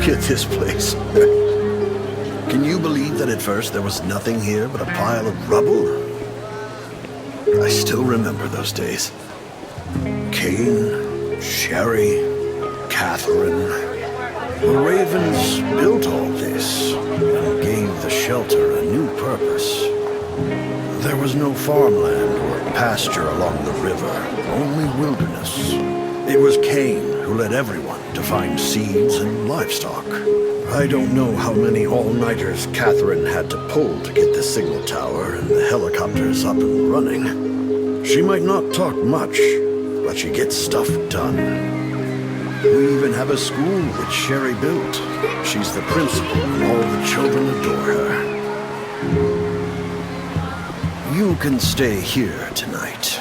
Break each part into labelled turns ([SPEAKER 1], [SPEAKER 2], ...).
[SPEAKER 1] at this place. Can you believe that at first there was nothing here but a pile of rubble? I still remember those days. Cain, Sherry, Catherine. The Ravens built all this and gave the shelter a new purpose. There was no farmland or pasture along the river, only wilderness. It was Cain who led everyone to find seeds and livestock. I don't know how many all-nighters Catherine had to pull to get the signal tower and the helicopters up and running. She might not talk much, but she gets stuff done. We even have a school which Sherry built. She's the principal and all the children adore her. You can stay here tonight.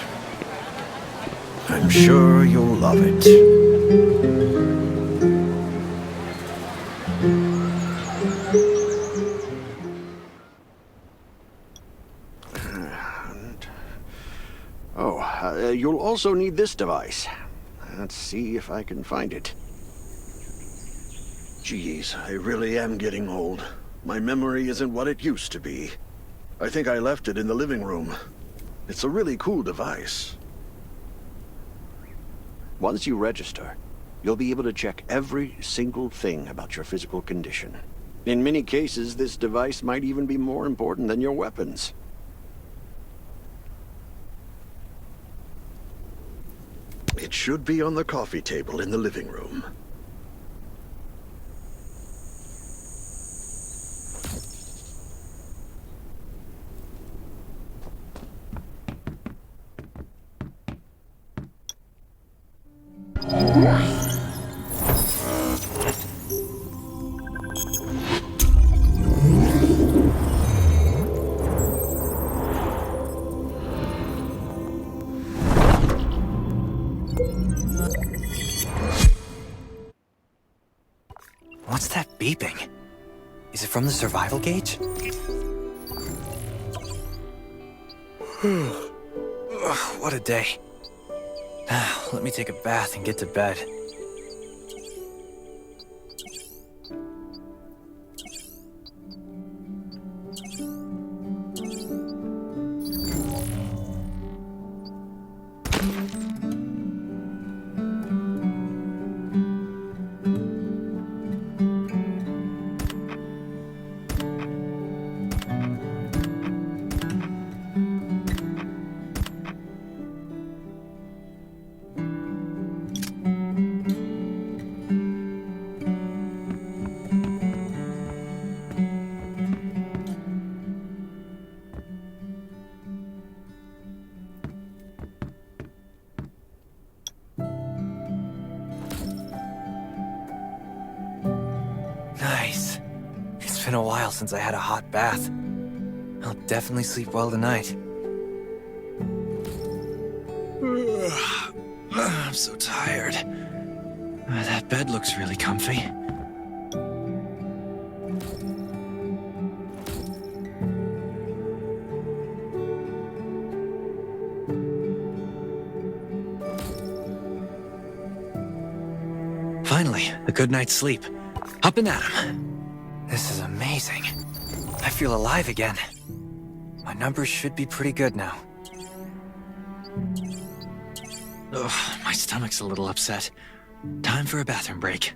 [SPEAKER 1] I'm sure you'll love it. You'll also need this device. Let's see if I can find it. Geez, I really am getting old. My memory isn't what it used to be. I think I left it in the living room. It's a really cool device. Once you register, you'll be able to check every single thing about your physical condition. In many cases, this device might even be more important than your weapons. It should be on the coffee table in the living room.
[SPEAKER 2] What's that beeping? Is it from the survival gauge? What a day. Let me take a bath and get to bed. Nice. It's been a while since I had a hot bath. I'll definitely sleep well tonight. I'm so tired. That bed looks really comfy. Finally, a good night's sleep. Up and at 'em. This is amazing. I feel alive again. My numbers should be pretty good now. Ugh, my stomach's a little upset. Time for a bathroom break.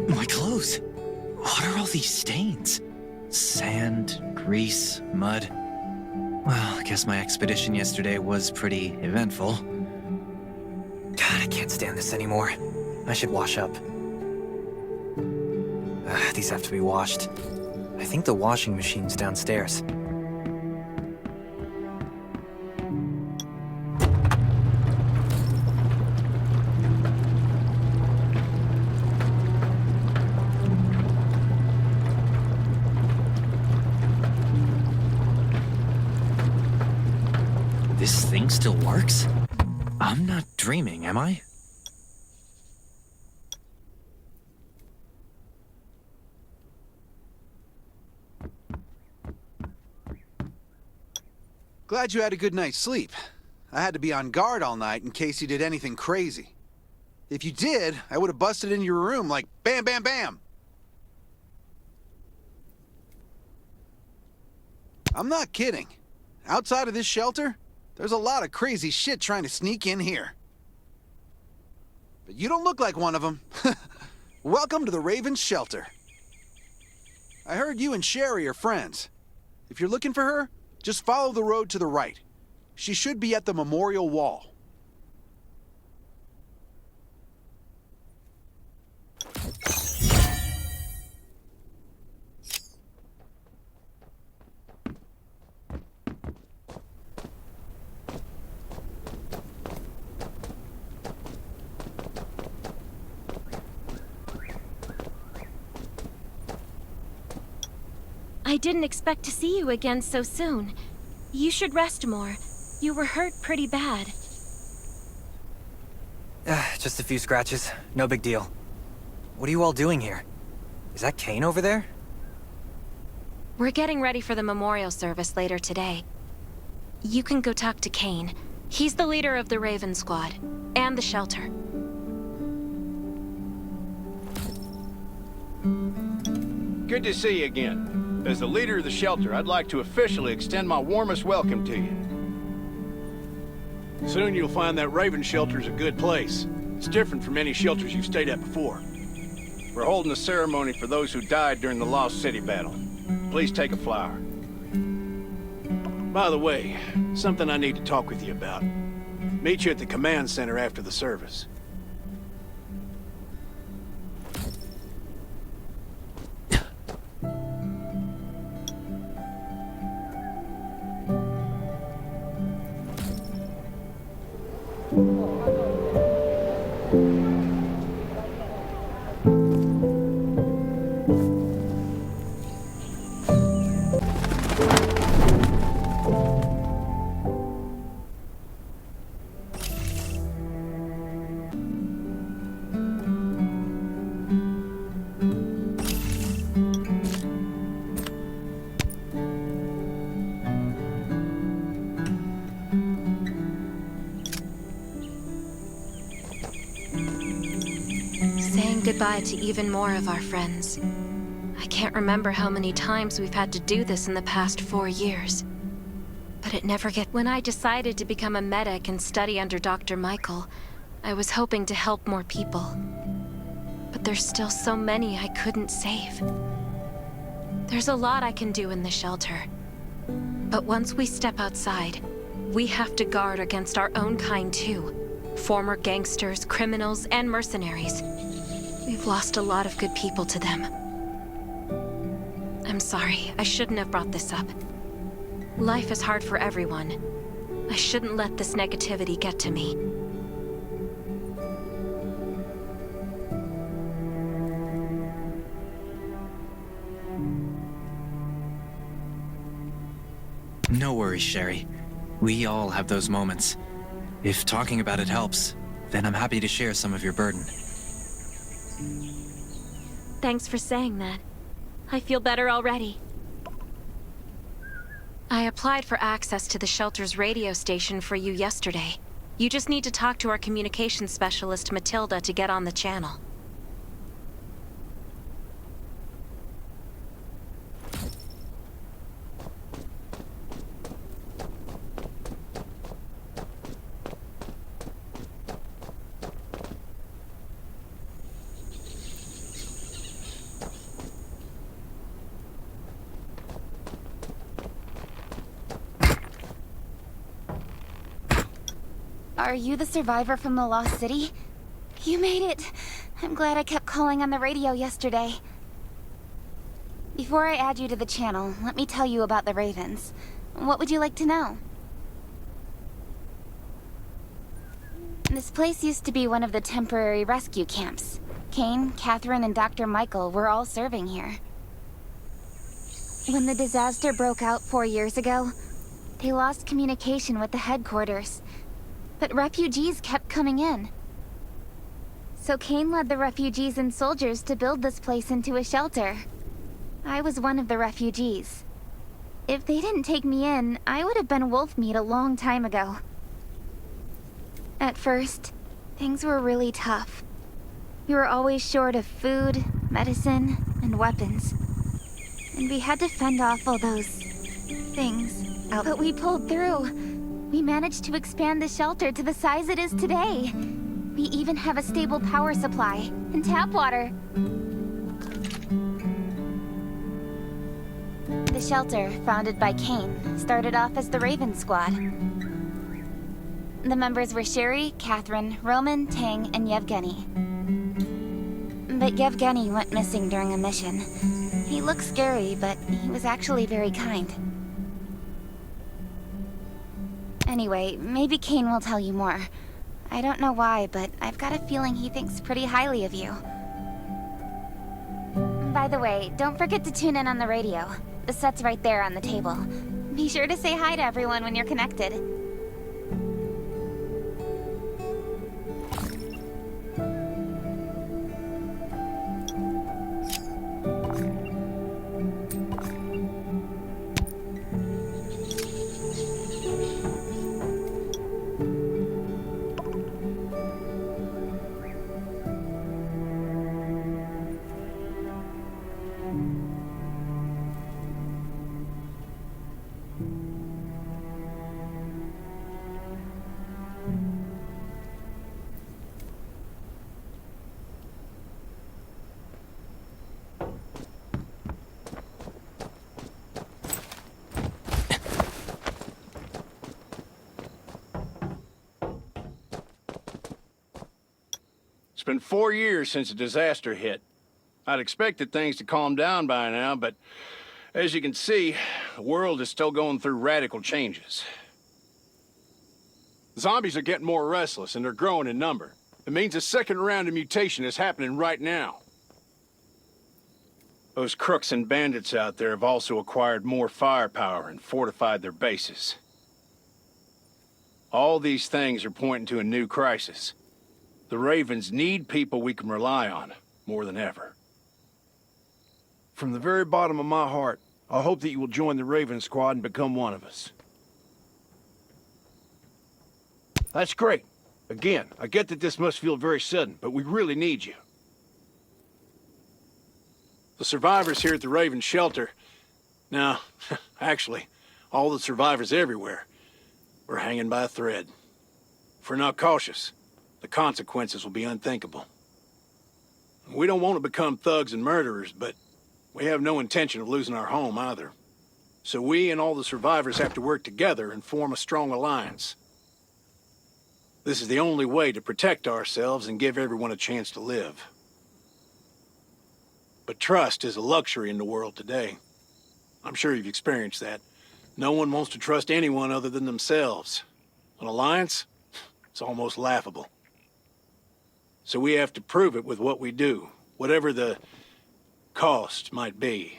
[SPEAKER 2] My clothes. What are all these stains? Sand, grease, mud. Well, I guess my expedition yesterday was pretty eventful. God, I can't stand this anymore. I should wash up. These have to be washed. I think the washing machine's downstairs. This thing still works? I'm not dreaming, am I?
[SPEAKER 3] Glad you had a good night's sleep. I had to be on guard all night in case you did anything crazy. If you did, I would have busted in your room like bam, bam, bam. I'm not kidding. Outside of this shelter, there's a lot of crazy shit trying to sneak in here. But you don't look like one of them. Welcome to the Raven's shelter. I heard you and Sherry are friends. If you're looking for her, just follow the road to the right. She should be at the memorial wall.
[SPEAKER 4] I didn't expect to see you again so soon. You should rest more. You were hurt pretty bad.
[SPEAKER 5] Just a few scratches. No big deal. What are you all doing here? Is that Kane over there?
[SPEAKER 4] We're getting ready for the memorial service later today. You can go talk to Kane. He's the leader of the Raven Squad, and the shelter.
[SPEAKER 6] Good to see you again. As the leader of the shelter, I'd like to officially extend my warmest welcome to you. Soon you'll find that Raven shelter's a good place. It's different from any shelters you've stayed at before. We're holding a ceremony for those who died during the Lost City battle. Please take a flower. By the way, something I need to talk with you about. Meet you at the command center after the service.
[SPEAKER 4] Goodbye to even more of our friends. I can't remember how many times we've had to do this in the past 4 years. But it never gets... When I decided to become a medic and study under Dr. Michael, I was hoping to help more people. But there's still so many I couldn't save. There's a lot I can do in the shelter. But once we step outside, we have to guard against our own kind too. Former gangsters, criminals, and mercenaries. We've lost a lot of good people to them. I'm sorry, I shouldn't have brought this up. Life is hard for everyone. I shouldn't let this negativity get to me.
[SPEAKER 2] No worries, Sherry. We all have those moments. If talking about it helps, then I'm happy to share some of your burden.
[SPEAKER 4] Thanks for saying that. I feel better already. I applied for access to the shelter's radio station for you yesterday. You just need to talk to our communications specialist, Matilda, to get on the channel.
[SPEAKER 7] Are you the survivor from the Lost City? You made it! I'm glad I kept calling on the radio yesterday. Before I add you to the channel, let me tell you about the Ravens. What would you like to know? This place used to be one of the temporary rescue camps. Kane, Catherine, and Dr. Michael were all serving here. When the disaster broke out 4 years ago, They lost communication with the headquarters, but refugees kept coming in. So Kane led the refugees and soldiers to build this place into a shelter. I was one of the refugees. If they didn't take me in, I would have been wolf meat a long time ago. At first, things were really tough. We were always short of food, medicine, and weapons. And we had to fend off all those things. But we pulled through. We managed to expand the shelter to the size it is today. We even have a stable power supply and tap water. The shelter, founded by Kane, started off as the Raven Squad. The members were Sherry, Catherine, Roman, Tang, and Yevgeny. But Yevgeny went missing during a mission. He looked scary, but he was actually very kind. Anyway, maybe Kane will tell you more. I don't know why, but I've got a feeling he thinks pretty highly of you. By the way, don't forget to tune in on the radio. The set's right there on the table. Be sure to say hi to everyone when you're connected.
[SPEAKER 6] It's been 4 years since the disaster hit. I'd expected things to calm down by now, but as you can see, the world is still going through radical changes. Zombies are getting more restless, and they're growing in number. It means a second round of mutation is happening right now. Those crooks and bandits out there have also acquired more firepower and fortified their bases. All these things are pointing to a new crisis. The Ravens need people we can rely on, more than ever.
[SPEAKER 8] From the very bottom of my heart, I hope that you will join the Raven Squad and become one of us. That's great. Again, I get that this must feel very sudden, but we really need you.
[SPEAKER 6] The survivors here at the Raven shelter... No, actually, all the survivors everywhere. We're hanging by a thread. If we're not cautious, the consequences will be unthinkable. We don't want to become thugs and murderers, but we have no intention of losing our home either. So we and all the survivors have to work together and form a strong alliance. This is the only way to protect ourselves and give everyone a chance to live. But trust is a luxury in the world today. I'm sure you've experienced that. No one wants to trust anyone other than themselves. An alliance? It's almost laughable. So we have to prove it with what we do, whatever the cost might be.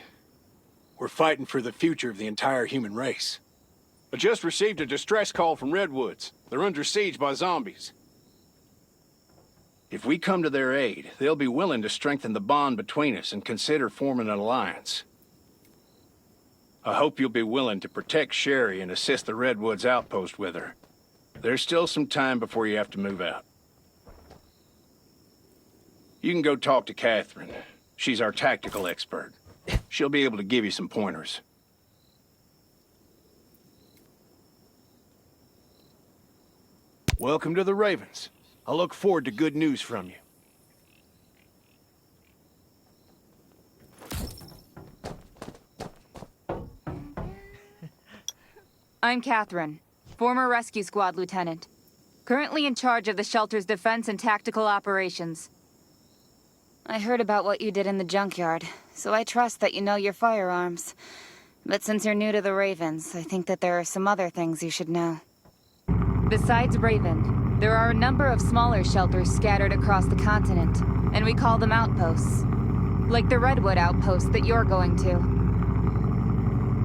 [SPEAKER 6] We're fighting for the future of the entire human race. I just received a distress call from Redwoods. They're under siege by zombies. If we come to their aid, they'll be willing to strengthen the bond between us and consider forming an alliance. I hope you'll be willing to protect Sherry and assist the Redwoods outpost with her. There's still some time before you have to move out. You can go talk to Catherine. She's our tactical expert. She'll be able to give you some pointers.
[SPEAKER 8] Welcome to the Ravens. I look forward to good news from you.
[SPEAKER 9] I'm Catherine, former Rescue Squad Lieutenant. Currently in charge of the shelter's defense and tactical operations. I heard about what you did in the junkyard, so I trust that you know your firearms. But since you're new to the Ravens, I think that there are some other things you should know. Besides Raven, there are a number of smaller shelters scattered across the continent, and we call them outposts. Like the Redwood outpost that you're going to.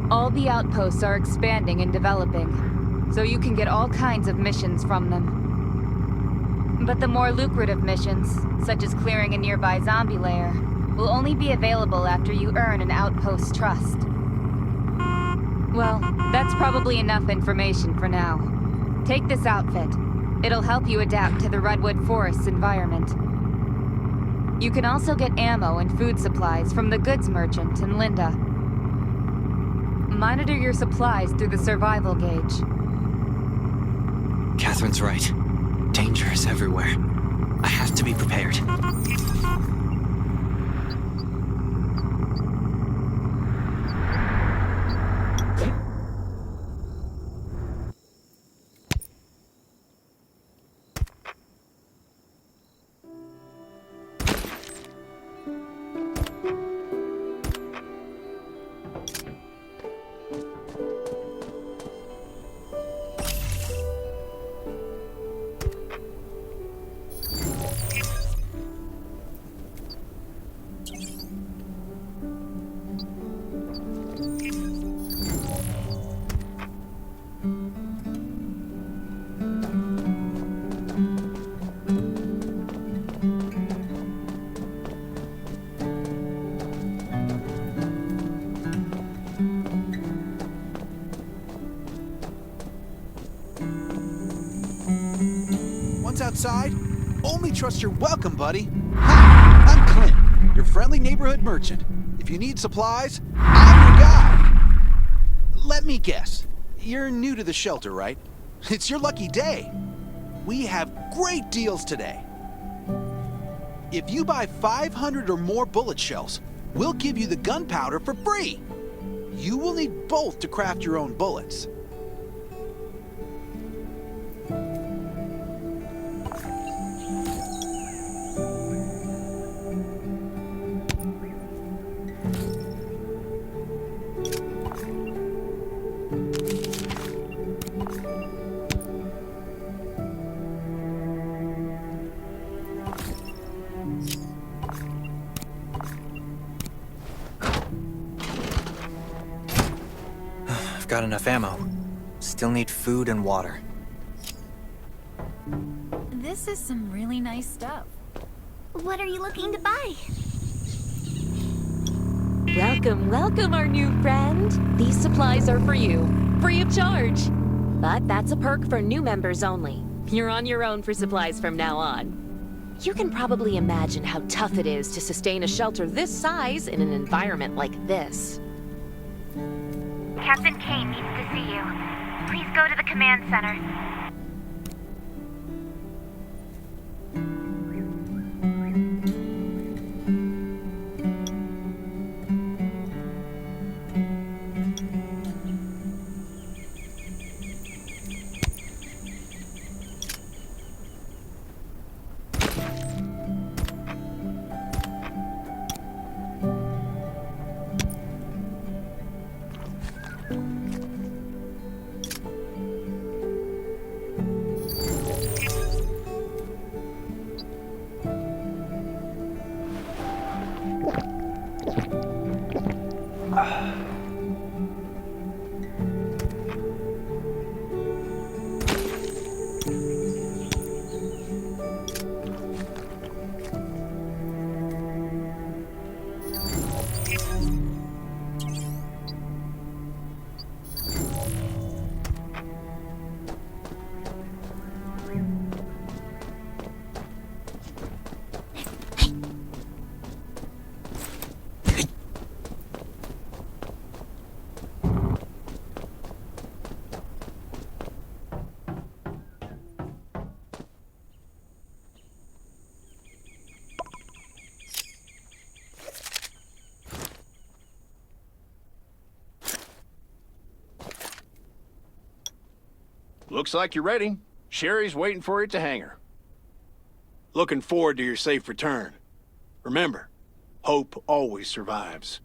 [SPEAKER 9] All the outposts are expanding and developing, so you can get all kinds of missions from them. But the more lucrative missions, such as clearing a nearby zombie lair, will only be available after you earn an outpost's trust. Well, that's probably enough information for now. Take this outfit. It'll help you adapt to the Redwood Forest's environment. You can also get ammo and food supplies from the goods merchant in Linda. Monitor your supplies through the survival gauge.
[SPEAKER 2] Catherine's right. Danger is everywhere. I have to be prepared.
[SPEAKER 3] Outside? Only trust your welcome, buddy. Hi, I'm Clint, your friendly neighborhood merchant. If you need supplies, I'm your guy. Let me guess. You're new to the shelter, right? It's your lucky day. We have great deals today. If you buy 500 or more bullet shells, we'll give you the gunpowder for free. You will need both to craft your own bullets.
[SPEAKER 5] Got enough ammo. Still need food and water.
[SPEAKER 10] This is some really nice stuff.
[SPEAKER 7] What are you looking to buy?
[SPEAKER 11] Welcome, welcome, our new friend. These supplies are for you, free of charge. But that's a perk for new members only. You're on your own for supplies from now on. You can probably imagine how tough it is to sustain a shelter this size in an environment like this.
[SPEAKER 7] Captain Kane needs to see you. Please go to the command center.
[SPEAKER 6] Looks like you're ready. Sherry's waiting for you to hang her. Looking forward to your safe return. Remember, hope always survives.